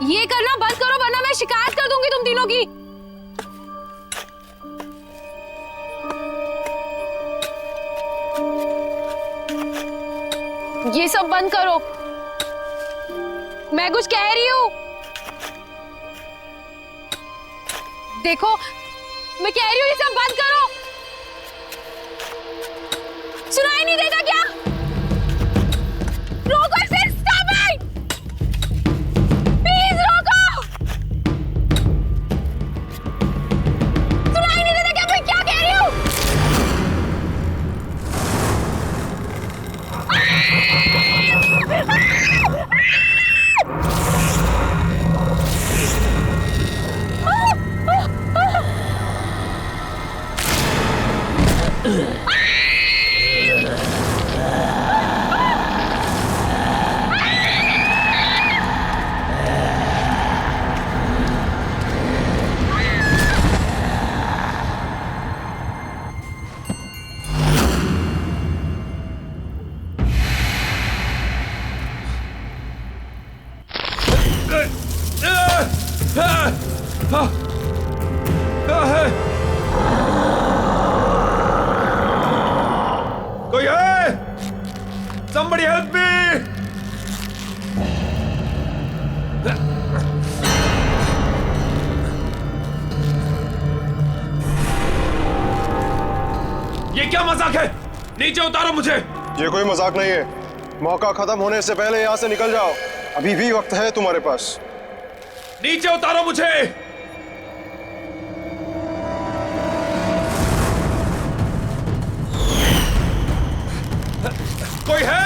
ये करना बंद करो वरना मैं शिकायत कर दूंगी तुम तीनों की। ये सब बंद करो, मैं कुछ कह रही हूँ। देखो मैं कह रही हूँ ये सब बंद करो। सुनाई नहीं देता क्या? रोको इसे, स्टॉप इट, प्लीज रोको। सुनाई नहीं देता क्या मैं क्या कह रही हूँ? कोई है? Somebody help me! ये क्या मजाक है? नीचे उतारो मुझे। ये कोई मजाक नहीं है। मौका खत्म होने से पहले यहाँ से निकल जाओ। अभी भी वक्त है तुम्हारे पास। नीचे उतारो मुझे। कोई है?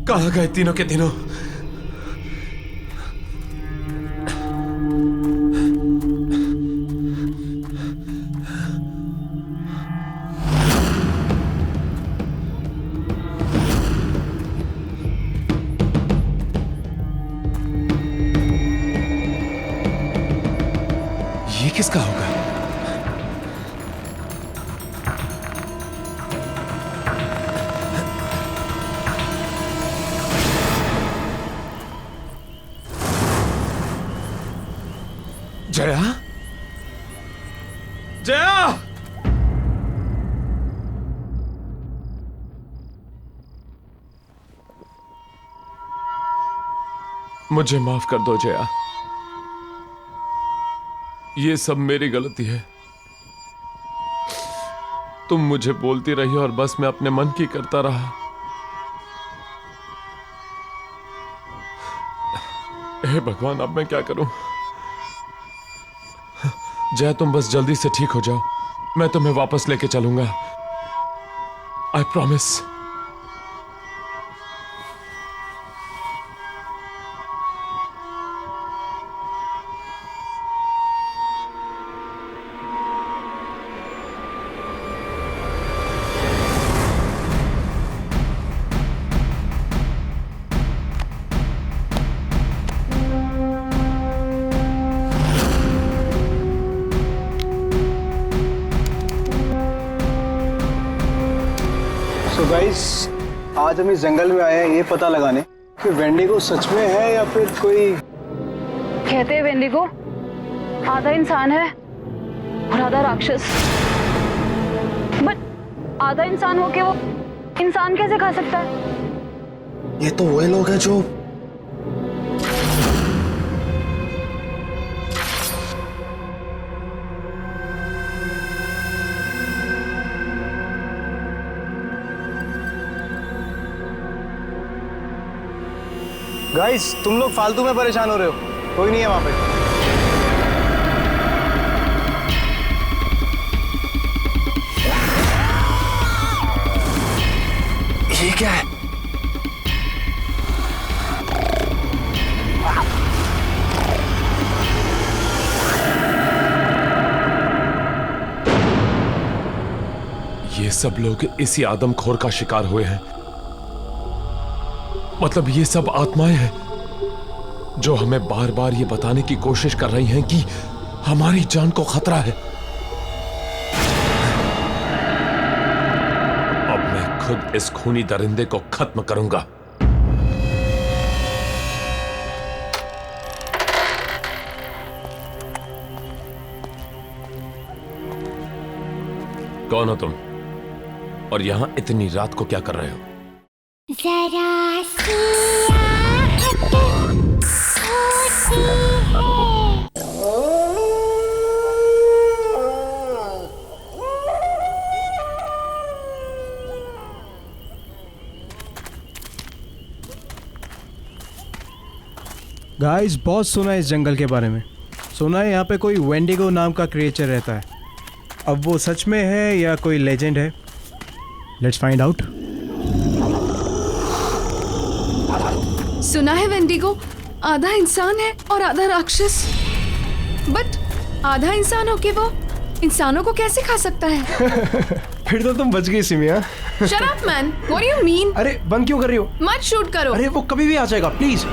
कहाँ गए तीनों के तीनों? ये किसका होगा? जया? जया! मुझे माफ कर दो जया। ये सब मेरी गलती है। तुम मुझे बोलती रही और बस मैं अपने मन की करता रहा। हे भगवान, अब मैं क्या करूं? जय, तुम बस जल्दी से ठीक हो जाओ। मैं तुम्हें वापस लेके चलूंगा। I promise. तो गाइस, आज हम इस जंगल में आए हैं ये पता लगाने कि वेंडिगो सच में है या फिर कोई। कहते हैं वेंडिगो आधा इंसान है और आधा राक्षस। बट आधा इंसान होके वो इंसान कैसे खा सकता है? ये तो वही लोग हैं जो गाइस, तुम लोग फालतू में परेशान हो रहे हो। कोई नहीं है वहां पे। ये क्या है? ये सब लोग इसी आदमखोर का शिकार हुए हैं। मतलब ये सब आत्माएं हैं जो हमें बार बार ये बताने की कोशिश कर रही हैं कि हमारी जान को खतरा है। अब मैं खुद इस खूनी दरिंदे को खत्म करूंगा। कौन हो तुम और यहां इतनी रात को क्या कर रहे हो? जरा सी आहट होती गाइस बहुत सुना है इस जंगल के बारे में। सुना है यहाँ पे कोई वेंडिगो नाम का क्रिएचर रहता है। अब वो सच में है या कोई लेजेंड है? Let's find out. सुना है वेंडिगो आधा इंसान है और आधा राक्षस। बट आधा इंसान होके वो इंसानों को कैसे खा सकता है? फिर तो तुम बच गई सिमिया। Shut up man, what do you mean? अरे बंद क्यों कर रही हो? मत शूट करो। अरे वो कभी भी आ जाएगा, प्लीज।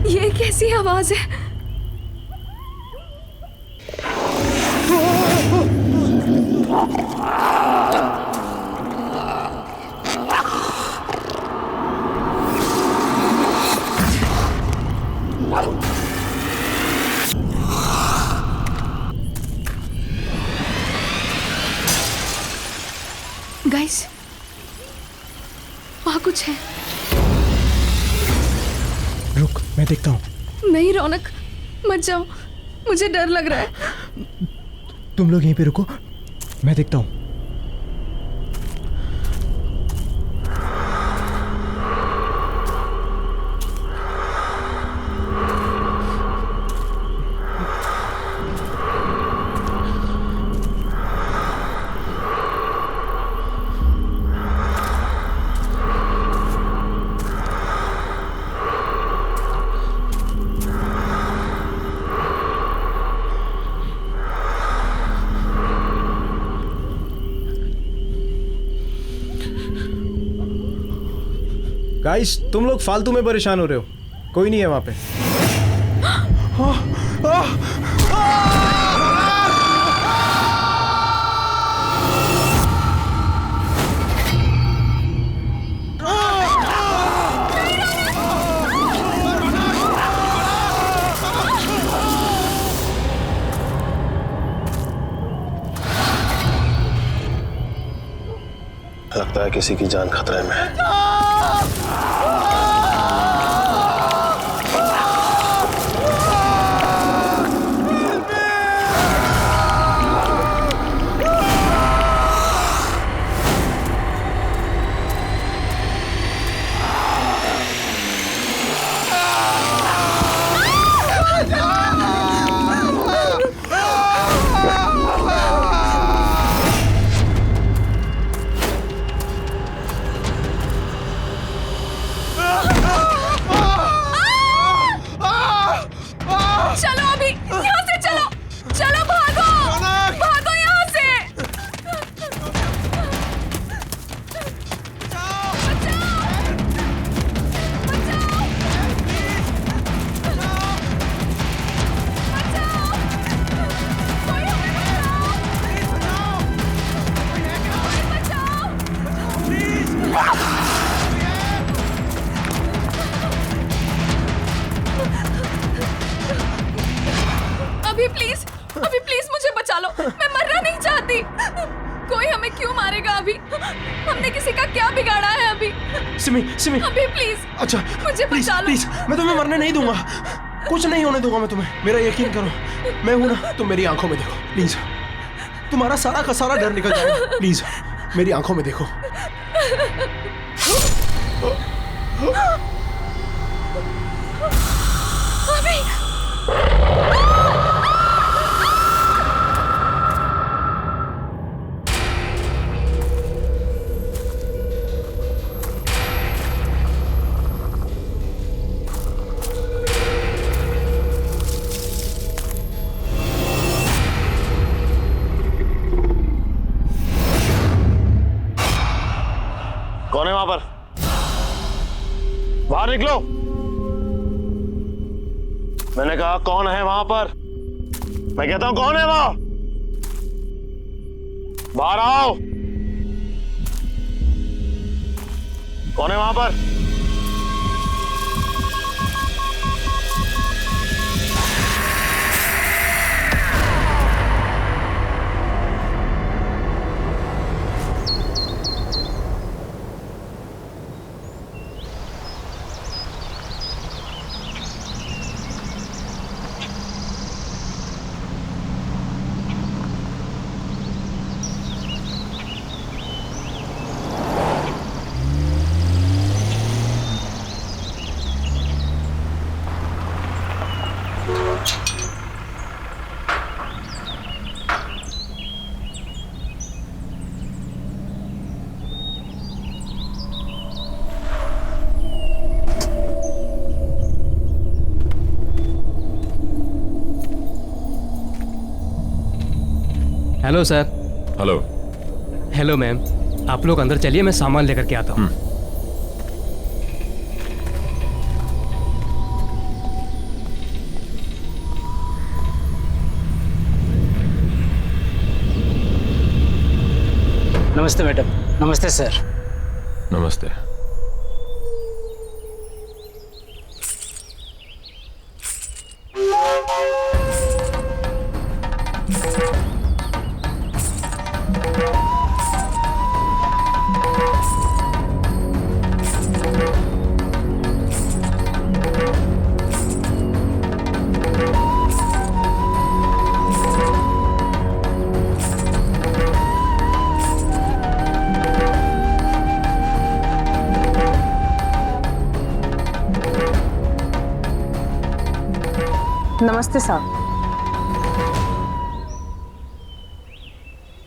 ये कैसी आवाज है? गाइस, वहां कुछ है। रुक, मैं देखता हूँ। नहीं रौनक, मत जाओ, मुझे डर लग रहा है। तुम लोग यहीं पे रुको, मैं देखता हूँ। गाइस, तुम लोग फालतू में परेशान हो रहे हो। कोई नहीं है वहां पे। लगता है किसी की जान खतरे में है। चलो अभी यहाँ से चलो, चलो भागो, भागो यहाँ से। अभी प्लीज मुझे बचा लो, मैं मरना नहीं चाहती। कोई हमें क्यों मारेगा अभी? हमने किसी का क्या बिगाड़ा है अभी? सिमी, सिमी। अभी प्लीज, अच्छा मुझे बचा लो। प्लीज, मैं तुम्हें मरने नहीं दूंगा। कुछ नहीं होने दूंगा मैं तुम्हें। मेरा यकीन करो, मैं हूं ना। तुम मेरी आंखों में देखो प्लीज। तुम्हारा सारा का सारा डर निकल जाएगा। प्लीज मेरी आंखों में देखो। अभी निकलो। मैंने कहा कौन है वहां पर? मैं कहता हूं कौन है वहां? बाहर आओ। कौन है वहां पर? Hello sir. Hello. Hello ma'am, आप लोग अंदर चलिए, मैं सामान लेकर के आता हूँ। नमस्ते मैडम। नमस्ते सर। नमस्ते। नमस्ते साहब।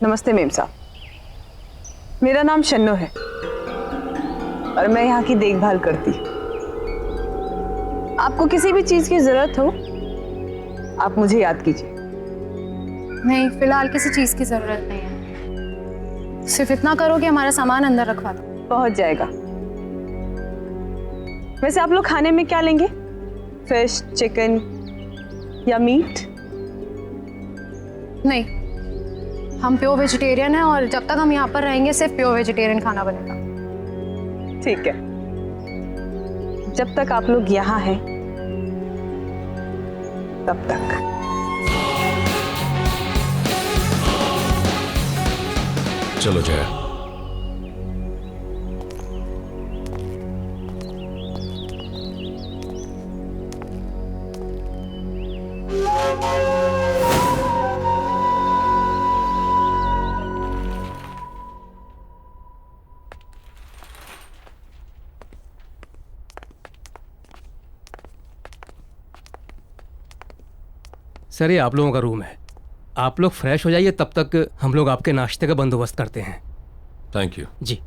नमस्ते मेम साहब, मेरा नाम शन्नो है और मैं यहाँ की देखभाल करती। आपको किसी भी चीज की जरूरत हो आप मुझे याद कीजिए। नहीं, फिलहाल किसी चीज की जरूरत नहीं है। सिर्फ इतना करो कि हमारा सामान अंदर रखवा दो। पहुंच जाएगा। वैसे आप लोग खाने में क्या लेंगे? फिश, चिकन या मीट? नहीं, हम प्योर वेजिटेरियन हैं और जब तक हम यहाँ पर रहेंगे सिर्फ प्योर वेजिटेरियन खाना बनेगा। ठीक है, जब तक आप लोग यहाँ हैं तब तक। चलो जया। सर, ये आप लोगों का रूम है। आप लोग फ्रेश हो जाइए, तब तक हम लोग आपके नाश्ते का बंदोबस्त करते हैं। Thank you. जी।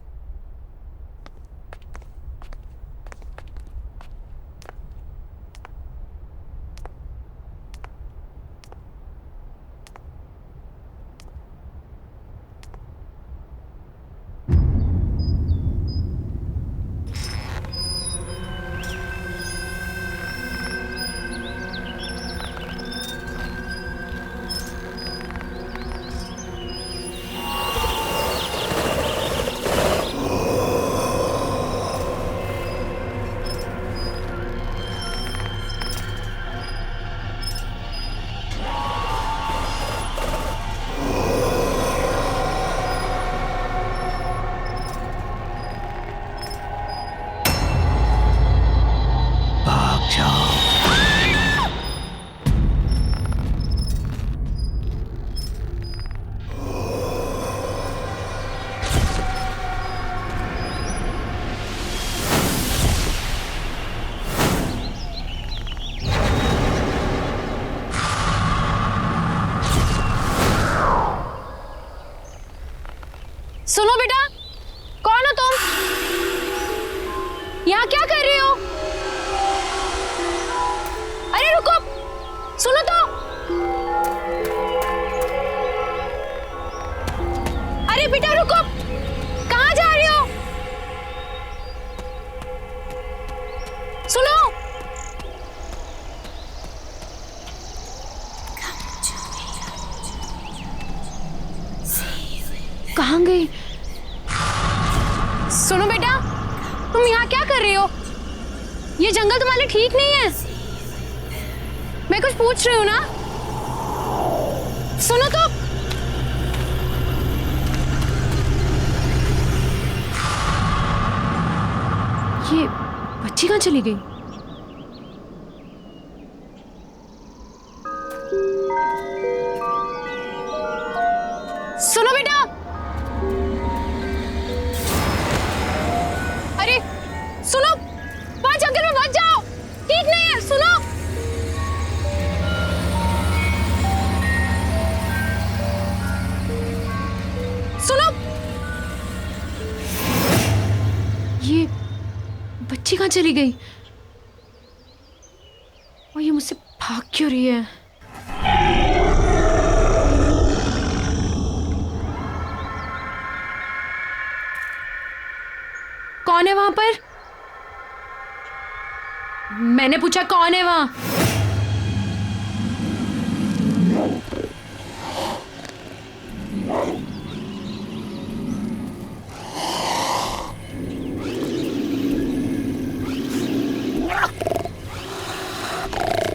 सुनो। कहाँ गई? सुनो बेटा, तुम यहाँ क्या कर रही हो? ये जंगल तुम्हारे लिए ठीक नहीं है। मैं कुछ पूछ रही हूँ ना। सुनो तो। ये बच्ची कहाँ चली गई? सुनो बेटा। अरे सुनो, वहां जंगल में मत जाओ, ठीक नहीं है। सुनो। सुनो। ये बच्ची कहाँ चली गई? और ये मुझसे भाग क्यों रही है? कौन है वहां पर? मैंने पूछा कौन है वहां?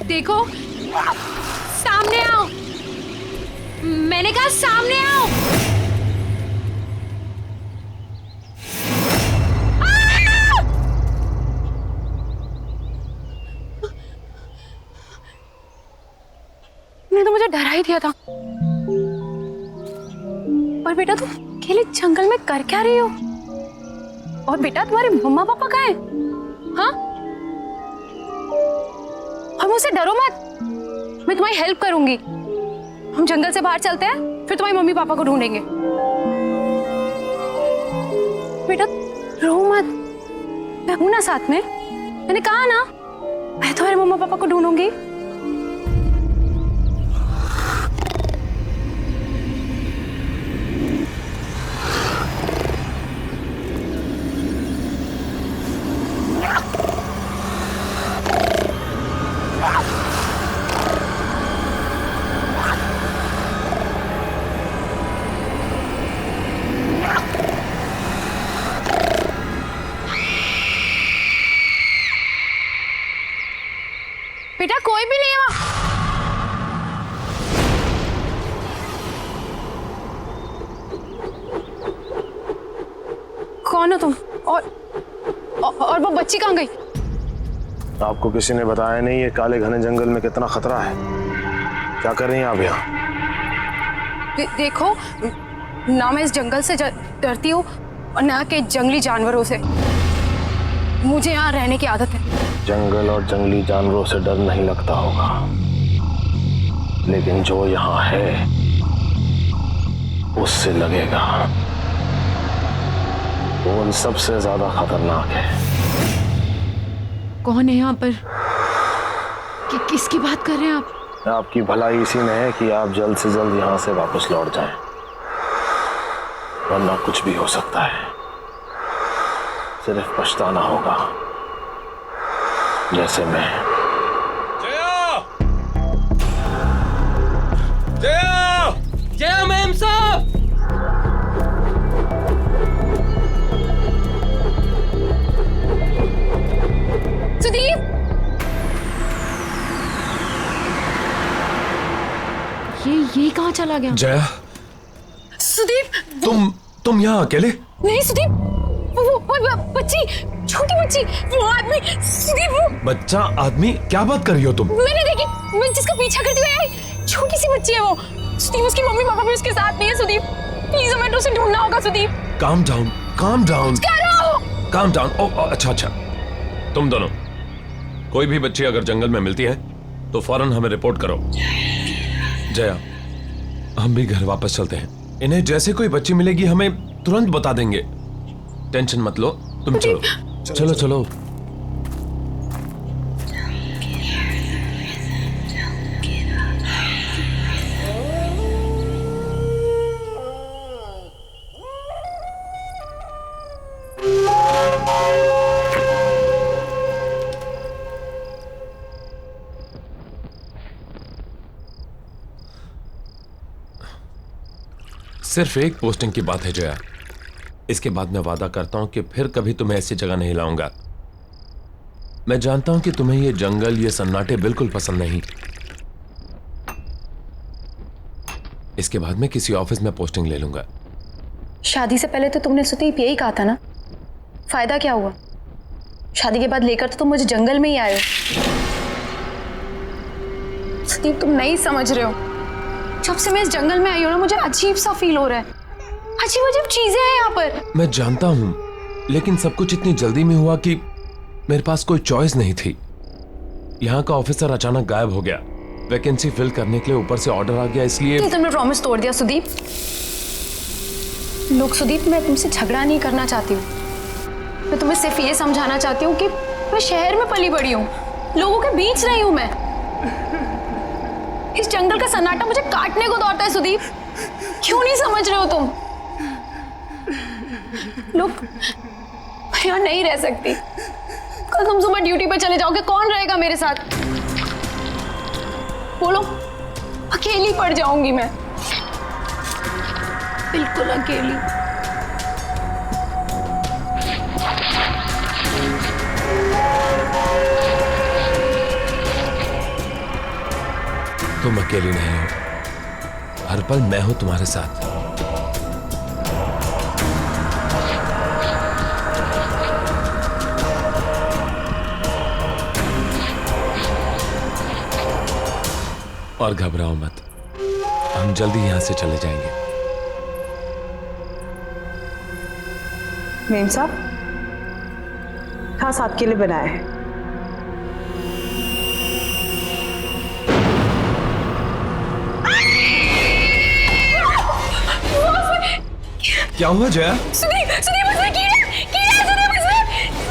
देखो, सामने आओ। मैंने कहा सामने आओ। तो मुझे डरा ही दिया था। और बेटा तुम अकेले जंगल में कर क्या रही हो? और बेटा तुम्हारे मम्मा पापा कहाँ हैं? हाँ? और मुझसे डरो मत, मैं तुम्हारी हेल्प करूंगी। हम जंगल से बाहर चलते हैं, फिर तुम्हारे मम्मी पापा को ढूंढेंगे। बेटा रो मत, मैं हूं ना साथ में। मैंने कहा ना, मैं तुम्हारे मम्मा पापा को ढूंढूंगी। बेटा कोई भी नहीं है वहां। कौन हो तुम? और वो बच्ची कहाँ गई? आपको किसी ने बताया नहीं ये काले घने जंगल में कितना खतरा है? क्या कर रही हैं आप यहाँ? देखो ना, मैं इस जंगल से डरती हूँ और ना के जंगली जानवरों से। मुझे यहाँ रहने की आदत है। जंगल और जंगली जानवरों से डर नहीं लगता होगा, लेकिन जो यहाँ है उससे लगेगा। वो उन सबसे ज्यादा खतरनाक है। कौन है यहाँ पर? किसकी बात कर रहे हैं आप? आपकी भलाई इसी में है कि आप जल्द से जल्द यहाँ से वापस लौट जाएं, वरना कुछ भी हो सकता है। सिर्फ पछताना होगा, जैसे मैं। जया! जया! जया मैम साहब! सुदीप! ये कहाँ चला गया? जया, सुदीप! तुम यहाँ अकेले? नहीं सुदीप, वो बच्ची, छोटी बच्ची, वो आदमी, सुदीप वो बच्चा आदमी? क्या बात कर रही हो तुम? मैंने देखी, मैं जिसका पीछा करती हुई आई, छोटी सी बच्ची है वो। सुदीप उसकी मम्मी पापा भी उसके साथ नहीं है। सुदीप प्लीज हमें उसे ढूंढना होगा। Sudeep calm down, calm down, क्या रहो? Calm down. अच्छा अच्छा, तुम दोनों कोई भी बच्ची अगर जंगल में मिलती है तो फौरन हमें रिपोर्ट करो। जया, हम भी घर वापस चलते हैं। इन्हें जैसे कोई बच्ची मिलेगी हमें तुरंत बता देंगे। टेंशन मत लो, तुम चलो चलो चलो। सिर्फ एक पोस्टिंग की बात है जया। इसके बाद मैं वादा करता हूं कि फिर कभी तुम्हें ऐसी जगह नहीं लाऊंगा। मैं जानता हूं कि तुम्हें ये जंगल, ये सन्नाटे बिल्कुल पसंद नहीं। इसके बाद मैं किसी ऑफिस में पोस्टिंग ले लूंगा। शादी से पहले तो तुमने सुदीप यही कहा था ना, फायदा क्या हुआ? शादी के बाद लेकर तो तुम मुझे जंगल में ही आए हो। सुदीप तुम नहीं समझ रहे हो, जब से मैं इस जंगल में आई हूं ना मुझे अजीब सा फील हो रहा है। अजीब अजीब चीजें हैं यहाँ पर। मैं जानता हूं, लेकिन सब कुछ इतनी जल्दी में हुआ कि मेरे पास कोई चॉइस नहीं थी। यहाँ का ऑफिसर अचानक गायब हो गया। वैकेंसी फिल करने के लिए ऊपर से ऑर्डर आ गया, इसलिए तुमने प्रॉमिस तोड़ दिया सुदीप। लोग सुदीप, मैं तुमसे झगड़ा नहीं करना चाहती हूँ। मैं तुम्हें सिर्फ ये समझाना चाहती हूँ कि मैं शहर में पली बड़ी हूँ, लोगों के बीच नहीं हूँ मैं। इस जंगल का सन्नाटा मुझे काटने को दौड़ता है सुदीप। क्यों नहीं समझ रहे हो तुम? लोग, मैं यहाँ नहीं रह सकती। कल तुम सुबह ड्यूटी पे चले जाओगे, कौन रहेगा मेरे साथ? बोलो, अकेली पड़ जाऊंगी मैं, बिल्कुल अकेली। तुम अकेली नहीं हो, हर पल मैं हूं तुम्हारे साथ। और घबराओ मत, हम जल्दी यहां से चले जाएंगे। मेम साहब, खास आपके लिए बनाया है। क्या हुआ जया? सुदीप, सुदीप उसमें कीड़े, कीड़े सुदीप उसमें।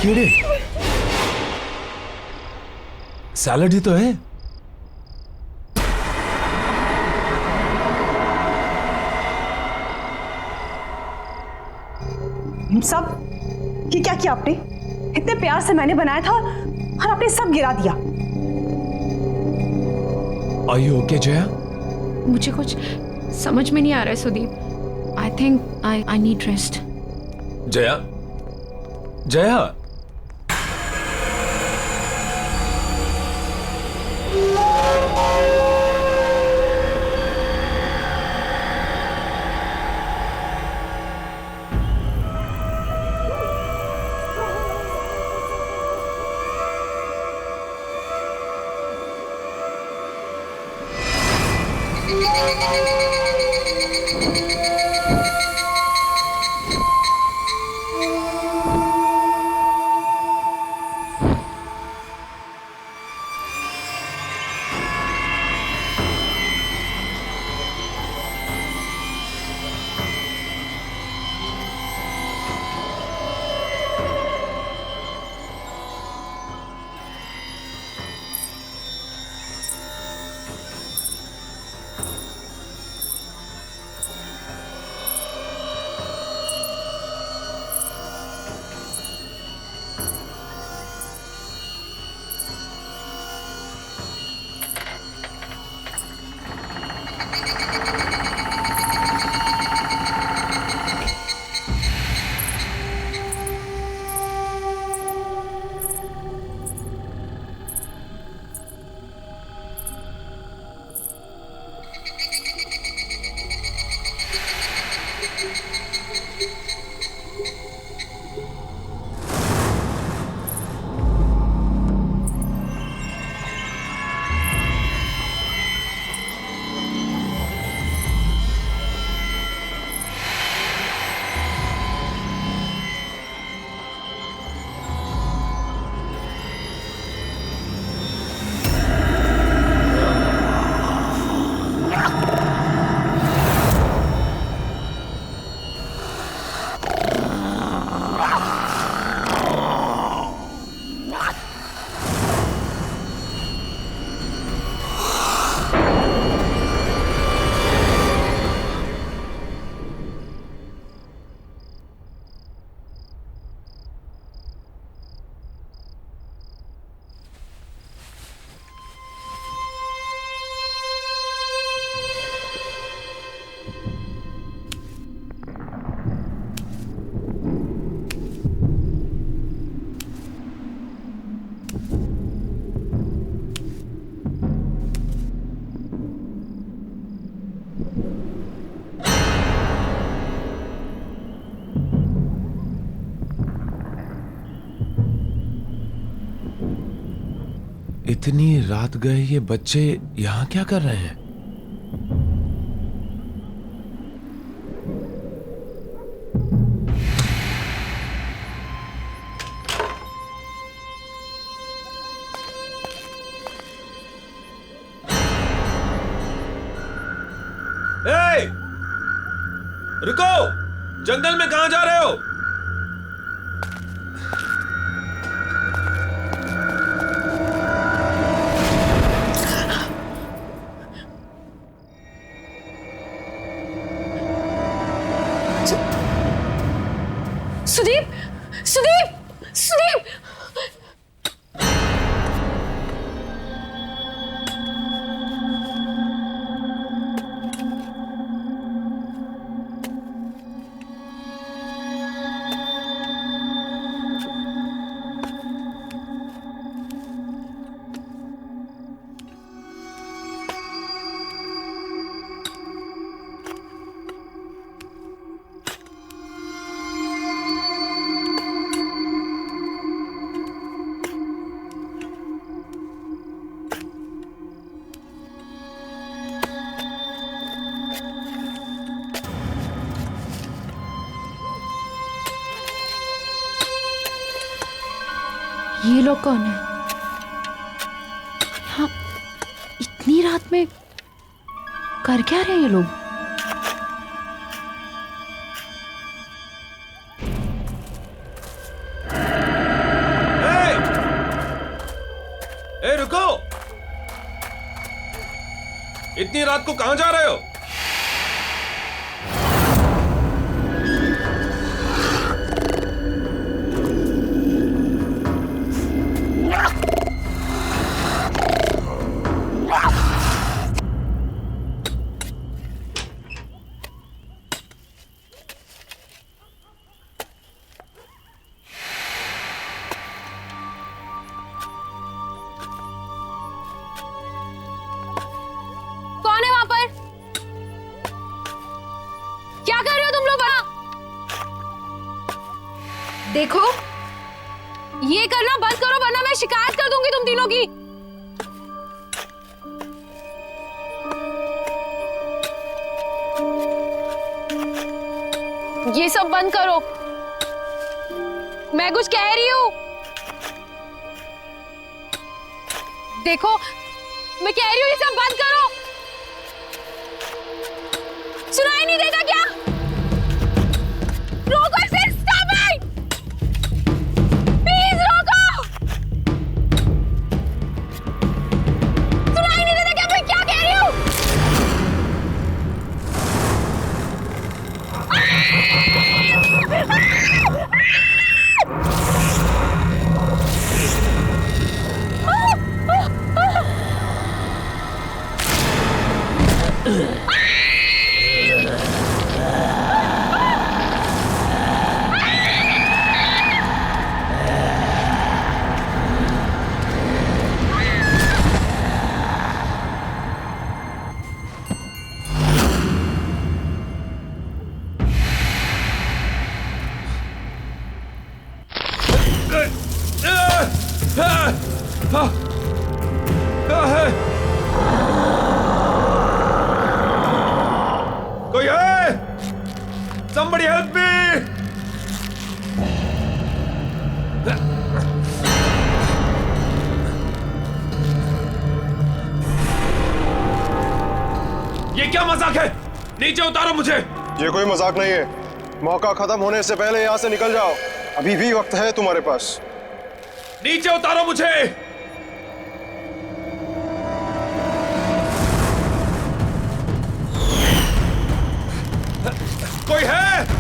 कीड़े? सैलड ही तो है। सब ये क्या किया आपने? इतने प्यार से मैंने बनाया था और आपने सब गिरा दिया। Are you okay, Jaya? मुझे कुछ समझ में नहीं आ रहा है Sudeep. I think I need rest. Jaya, Jaya, इतनी रात गए ये बच्चे यहां क्या कर रहे हैं? ए! रुको! जंगल में कहां जा रहे हो? सुदीप, सुदीप, सुदीप! ये लोग कौन है? हाँ, इतनी रात में कर क्या रहे हैं ये लोग? ए, रुको! इतनी रात को कहां जा रहे हो? कौन है वहां पर? क्या कर रहे हो तुम लोग वहां? देखो, ये करना बंद करो वरना मैं शिकायत कर दूंगी तुम तीनों की। ये सब बंद करो, मैं कुछ कह रही हूं। देखो, मैं कह रही हूं ये सब बंद करो। सुनाई नहीं देता क्या? रोको इसे, स्टॉप इट! प्लीज रोको! सुनाई नहीं देता क्या मैं क्या कह रही हूं? कोई है? Somebody help me! ये क्या मजाक है? नीचे उतारो मुझे। ये कोई मजाक नहीं है। मौका खत्म होने से पहले यहाँ से निकल जाओ। अभी भी वक्त है तुम्हारे पास। नीचे उतारो मुझे। कोई है?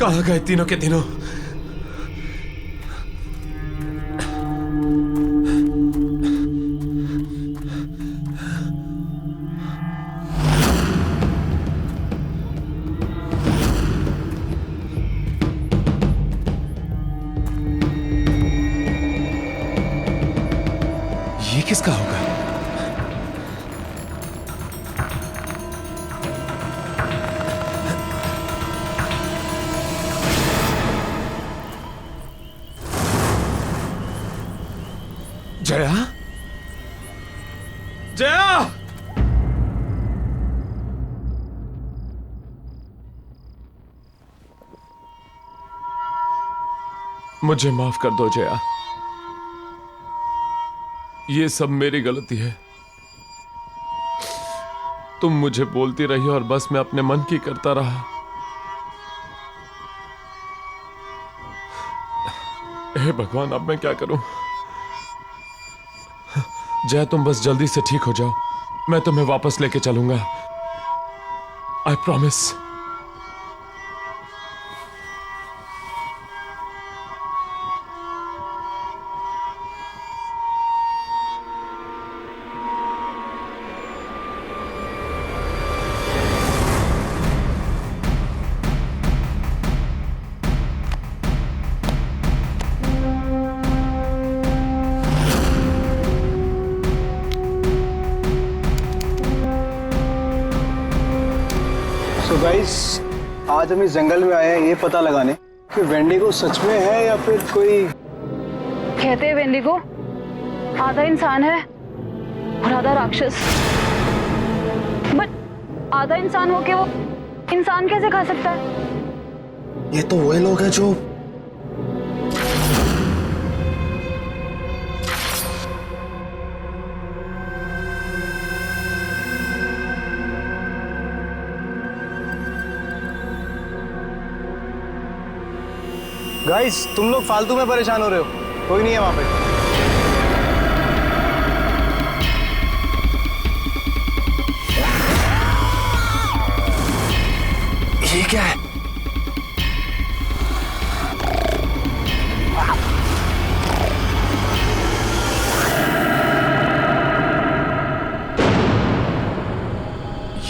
कहां गए तीनों के तीनों? किसका होगा? जया? जया! मुझे माफ कर दो जया, ये सब मेरी गलती है। तुम मुझे बोलती रही और बस मैं अपने मन की करता रहा। हे भगवान, अब मैं क्या करूं? जया, तुम बस जल्दी से ठीक हो जाओ, मैं तुम्हें वापस लेके चलूंगा। I promise. तो गाइस, आज हम इस जंगल में आए हैं ये पता लगाने कि वेंडिगो सच में है या फिर कोई। कहते हैं वेंडिगो आधा इंसान है और आधा राक्षस। बट आधा इंसान होके वो इंसान कैसे खा सकता है? ये तो वही लोग हैं जो गाइस, तुम लोग फालतू में परेशान हो रहे हो, कोई नहीं है वहां पे। ये क्या है?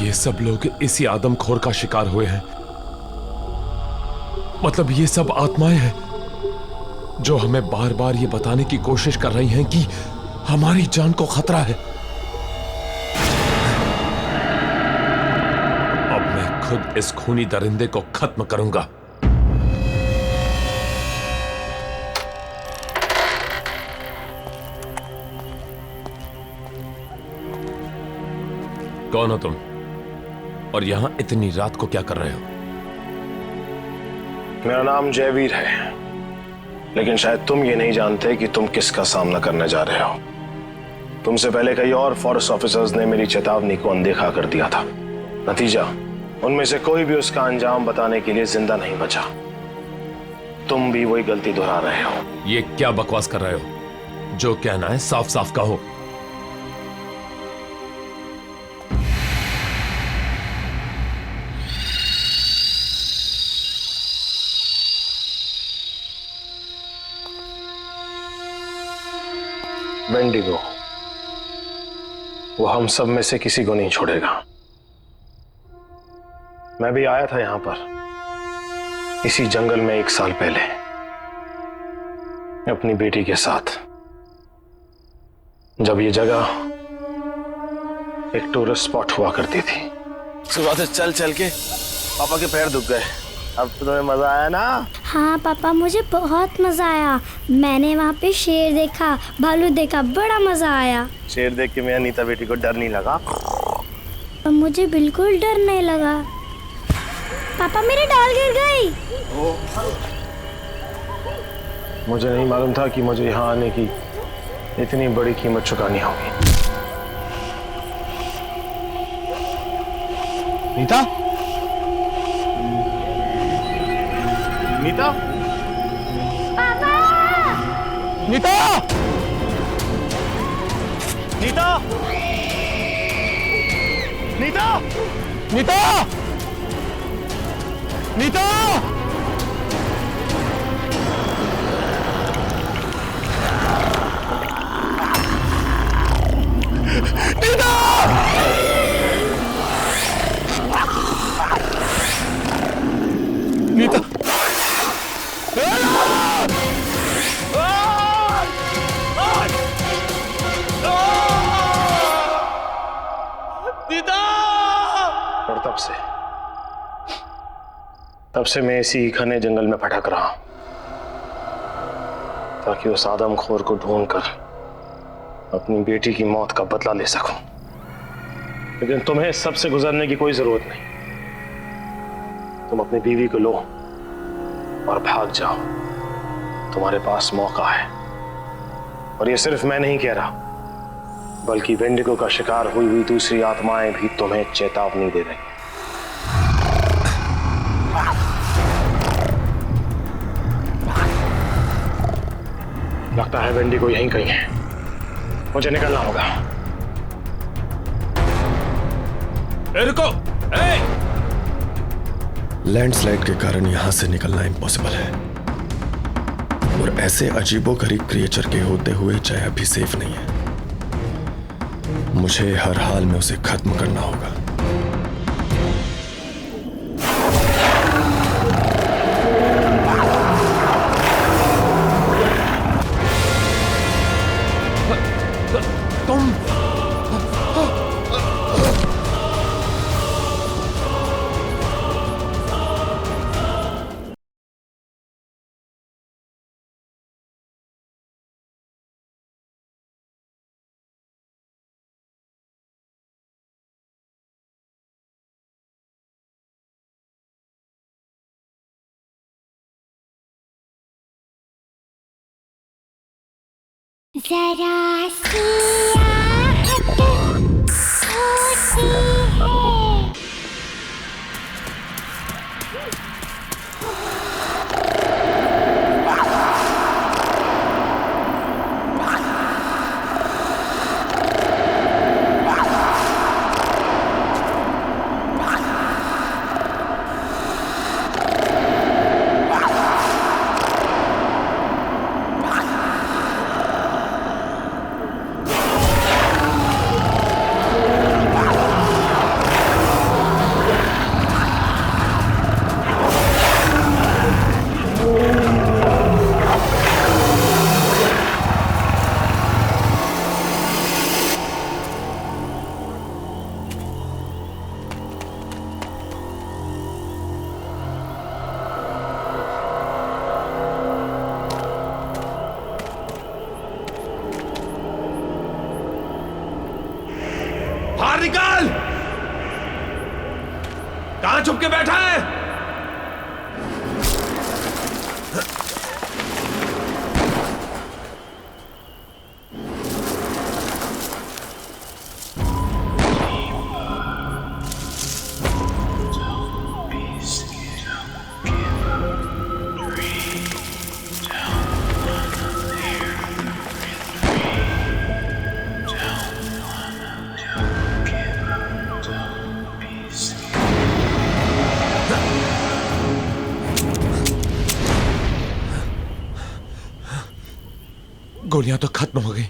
ये सब लोग इसी आदमखोर का शिकार हुए हैं। मतलब ये सब आत्माएं हैं जो हमें बार बार ये बताने की कोशिश कर रही हैं कि हमारी जान को खतरा है। अब मैं खुद इस खूनी दरिंदे को खत्म करूंगा। कौन हो तुम और यहां इतनी रात को क्या कर रहे हो? मेरा नाम जयवीर है, लेकिन शायद तुम ये नहीं जानते कि तुम किसका सामना करने जा रहे हो। तुमसे पहले कई और फॉरेस्ट ऑफिसर्स ने मेरी चेतावनी को अनदेखा कर दिया था। नतीजा, उनमें से कोई भी उसका अंजाम बताने के लिए जिंदा नहीं बचा। तुम भी वही गलती दोहरा रहे हो। ये क्या बकवास कर रहे हो? जो कहना है साफ साफ कहो। वेंडिगो, वो हम सब में से किसी को नहीं छोड़ेगा। मैं भी आया था यहां पर इसी जंगल में 1 साल पहले अपनी बेटी के साथ, जब ये जगह एक टूरिस्ट स्पॉट हुआ करती थी। सुबह से चल चल के पापा के पैर दुख गए। अब तो तुम्हें मजा आया ना? हाँ पापा, मुझे बहुत मजा आया। मैंने वहाँ पे शेर देखा, भालू देखा, बड़ा मजा आया। शेर देख के मेरा नीता बेटी को डर नहीं लगा? मुझे बिल्कुल डर नहीं लगा। पापा, मेरी डाल गिर गई। मुझे नहीं मालूम था कि मुझे यहाँ आने की इतनी बड़ी कीमत चुकानी होगी। नीता? नीता? पापा! नीता! नीता! नीता! नीता! नीता! नीता! नीता! तब से मैं इसी घने जंगल में भटक रहा हूं ताकि उस आदमखोर को ढूंढकर अपनी बेटी की मौत का बदला ले सकूं। लेकिन तुम्हें इस सब से गुजरने की कोई जरूरत नहीं। तुम अपनी बीवी को लो और भाग जाओ। तुम्हारे पास मौका है। और ये सिर्फ मैं नहीं कह रहा, बल्कि वेंडिगो का शिकार हुई हुई दूसरी आत्माएं भी तुम्हें चेतावनी दे रही हैं। लगता है वेंडिगो यहीं कहीं है। मुझे निकलना होगा। रुको! लैंडस्लाइड के कारण यहां से निकलना इम्पॉसिबल है, और ऐसे अजीबोगरीब क्रिएचर के होते हुए जया भी सेफ नहीं है। मुझे हर हाल में उसे खत्म करना होगा। जरा सी आहट होती है। बाहर निकाल! कहां छुप के बैठा है? गोलियां तो खत्म हो गई।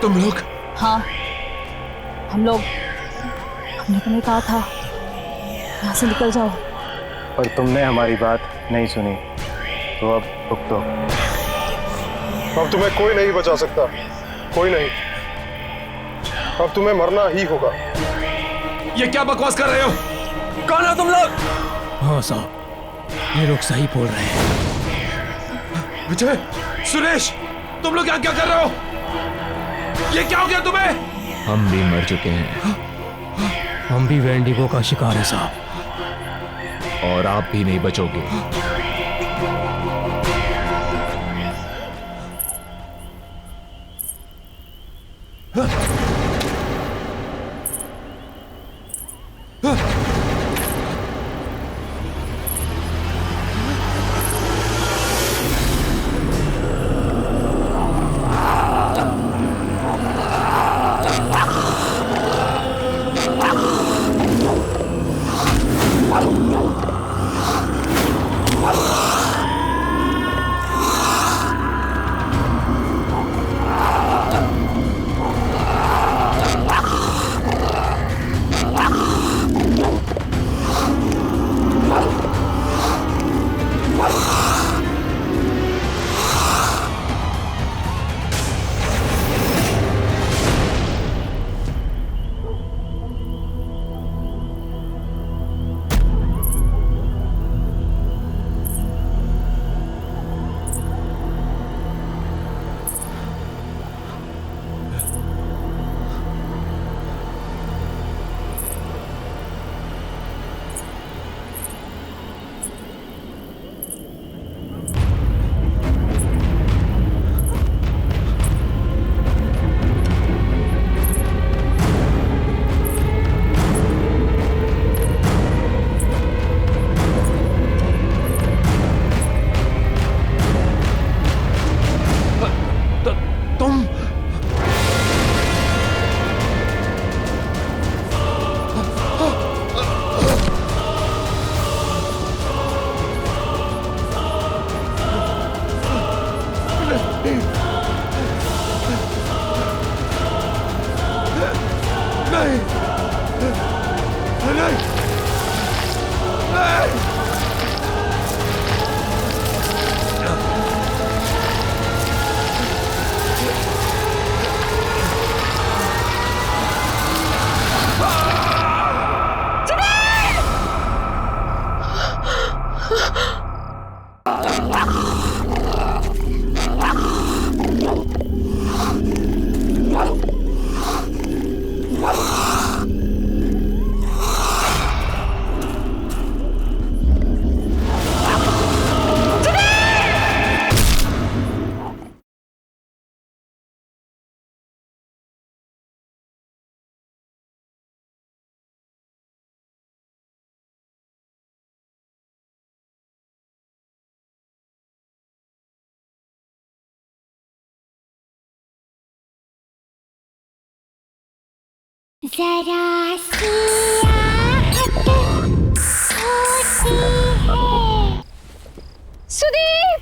तुम लोग? हाँ, हम लोग। हमने तुम्हें कहा था यहाँ से निकल जाओ, पर तुमने हमारी बात नहीं सुनी, तो अब भुगतो। अब तुम्हें कोई नहीं बचा सकता, कोई नहीं। अब तुम्हें मरना ही होगा। ये क्या बकवास कर रहे हो? कौन हो तुम लोग? हाँ साहब, ये लोग सही बोल रहे हैं। विजय, सुरेश, तुम लोग यहाँ क्या कर रहे हो? ये क्या हो गया तुम्हें? हम भी मर चुके हैं। हम भी वेंडिगो का शिकार है साहब। और आप भी नहीं बचोगे। जरा सी आहट होती है। सुदीप!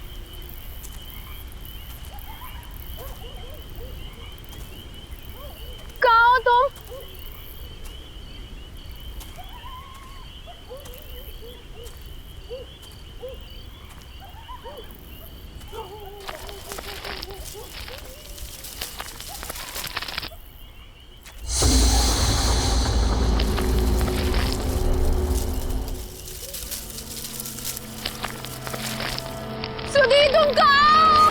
कहाँ हो तुम? सुदीप तुम कहाँ हो?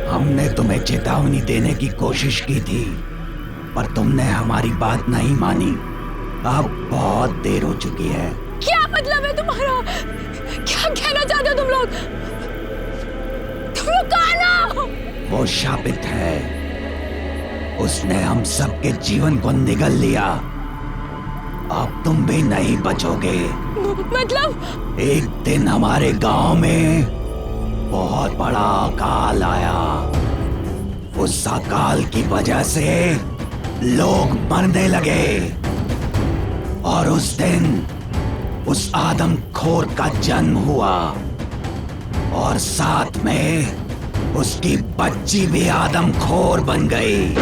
हमने तुम्हें चेतावनी देने की कोशिश की थी, पर तुमने हमारी बात नहीं मानी। अब बहुत देर हो चुकी है। क्या मतलब है तुम्हारा? क्या कहना चाहते हो तुम लोग? तुम लोग कहाँ हो? वो शापित है, उसने हम सबके जीवन को निगल लिया। अब तुम भी नहीं बचोगे। मतलब? एक दिन हमारे गांव में बहुत बड़ा अकाल आया। उस अकाल की वजह से लोग मरने लगे, और उस दिन उस आदमखोर का जन्म हुआ, और साथ में उसकी बच्ची भी आदमखोर बन गई।